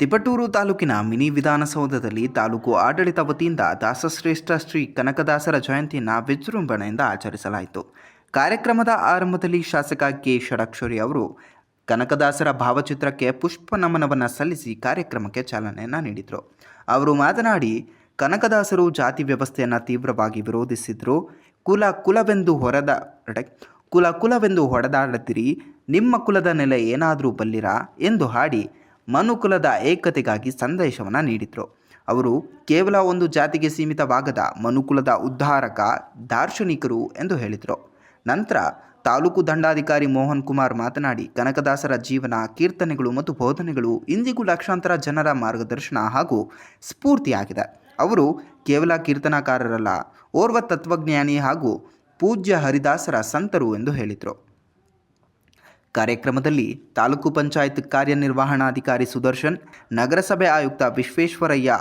ತಿಪಟೂರು ತಾಲೂಕಿನ ಮಿನಿ ವಿಧಾನಸೌಧದಲ್ಲಿ ತಾಲೂಕು ಆಡಳಿತ ವತಿಯಿಂದ ದಾಸಶ್ರೇಷ್ಠ ಶ್ರೀ ಕನಕದಾಸರ ಜಯಂತಿಯನ್ನು ವಿಜೃಂಭಣೆಯಿಂದ ಆಚರಿಸಲಾಯಿತು. ಕಾರ್ಯಕ್ರಮದ ಆರಂಭದಲ್ಲಿ ಶಾಸಕ ಕೆ. ಷಡಕ್ಷರಿ ಅವರು ಕನಕದಾಸರ ಭಾವಚಿತ್ರಕ್ಕೆ ಪುಷ್ಪ ನಮನವನ್ನು ಸಲ್ಲಿಸಿ ಕಾರ್ಯಕ್ರಮಕ್ಕೆ ಚಾಲನೆಯನ್ನು ನೀಡಿದರು. ಅವರು ಮಾತನಾಡಿ, ಕನಕದಾಸರು ಜಾತಿ ವ್ಯವಸ್ಥೆಯನ್ನು ತೀವ್ರವಾಗಿ ವಿರೋಧಿಸಿದ್ರು. ಕುಲವೆಂದು ಹೊಡೆದಾಡದಿರಿ, ನಿಮ್ಮ ಕುಲದ ನೆಲೆ ಏನಾದರೂ ಬಲ್ಲಿರಾ ಎಂದು ಹಾಡಿ ಮನುಕುಲದ ಏಕತೆಗಾಗಿ ಸಂದೇಶವನ್ನು ನೀಡಿದರು. ಅವರು ಕೇವಲ ಒಂದು ಜಾತಿಗೆ ಸೀಮಿತವಾಗದ ಮನುಕುಲದ ಉದ್ಧಾರಕ ದಾರ್ಶನಿಕರು ಎಂದು ಹೇಳಿದರು. ನಂತರ ತಾಲೂಕು ದಂಡಾಧಿಕಾರಿ ಮೋಹನ್ ಕುಮಾರ್ ಮಾತನಾಡಿ, ಕನಕದಾಸರ ಜೀವನ, ಕೀರ್ತನೆಗಳು ಮತ್ತು ಬೋಧನೆಗಳು ಇಂದಿಗೂ ಲಕ್ಷಾಂತರ ಜನರ ಮಾರ್ಗದರ್ಶನ ಹಾಗೂ ಸ್ಫೂರ್ತಿಯಾಗಿದೆ. ಅವರು ಕೇವಲ ಕೀರ್ತನಕಾರರಲ್ಲ, ಓರ್ವ ತತ್ವಜ್ಞಾನಿ ಹಾಗೂ ಪೂಜ್ಯ ಹರಿದಾಸರ ಸಂತರು ಎಂದು ಹೇಳಿದರು. ಕಾರ್ಯಕ್ರಮದಲ್ಲಿ ತಾಲೂಕು ಪಂಚಾಯತ್ ಕಾರ್ಯನಿರ್ವಹಣಾಧಿಕಾರಿ ಸುದರ್ಶನ್, ನಗರಸಭೆ ಆಯುಕ್ತ ವಿಶ್ವೇಶ್ವರಯ್ಯ,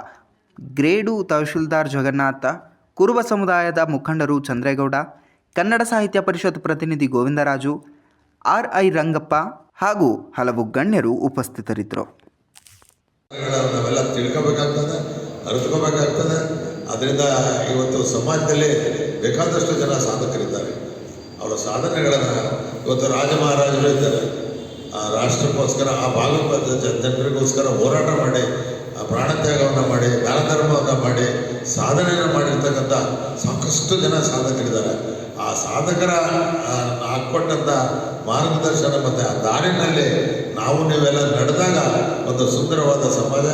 ಗ್ರೇಡು ತಹಶೀಲ್ದಾರ್ ಜಗನ್ನಾಥ, ಕುರುಬ ಸಮುದಾಯದ ಮುಖಂಡರು ಚಂದ್ರೇಗೌಡ, ಕನ್ನಡ ಸಾಹಿತ್ಯ ಪರಿಷತ್ ಪ್ರತಿನಿಧಿ ಗೋವಿಂದರಾಜು, ಆರ್.ಐ. ರಂಗಪ್ಪ ಹಾಗೂ ಹಲವು ಗಣ್ಯರು ಉಪಸ್ಥಿತರಿದ್ದರು. ನಾವೆಲ್ಲ ತಿಳ್ಕೋಬೇಕಾಗ್ತದೆ, ಅರಿತುಕೋಬೇಕಾಗ್ತದೆ. ಅದರಿಂದ ಇವತ್ತು ಸಮಾಜದಲ್ಲಿ ಬೇಕಾದಷ್ಟು ಜನ ಸಾಧಕರಿದ್ದಾರೆ. ಅವರ ಸಾಧನೆಗಳನ್ನು ಇವತ್ತು ರಾಜ ಮಹಾರಾಜರು ಇದ್ದಾರೆ. ರಾಷ್ಟ್ರಕ್ಕೋಸ್ಕರ, ಆ ಭಾಗದ ಜನರಿಗೋಸ್ಕರ ಹೋರಾಟ ಮಾಡಿ, ಪ್ರಾಣತ್ಯಾಗವನ್ನು ಮಾಡಿ, ದಾನ ಧರ್ಮವನ್ನು ಮಾಡಿ, ಸಾಧನೆಯನ್ನು ಮಾಡಿರ್ತಕ್ಕಂಥ ಸಾಕಷ್ಟು ಜನ ಸಾಧಕರಿದ್ದಾರೆ. ಆ ಸಾಧಕರ ಹಾಕ್ಕೊಟ್ಟಂಥ ಮಾರ್ಗದರ್ಶನ ಮತ್ತು ಆ ದಾರಿನಲ್ಲಿ ನಾವು ನೀವೆಲ್ಲ ನಡೆದಾಗ ಒಂದು ಸುಂದರವಾದ ಸಮಾಜ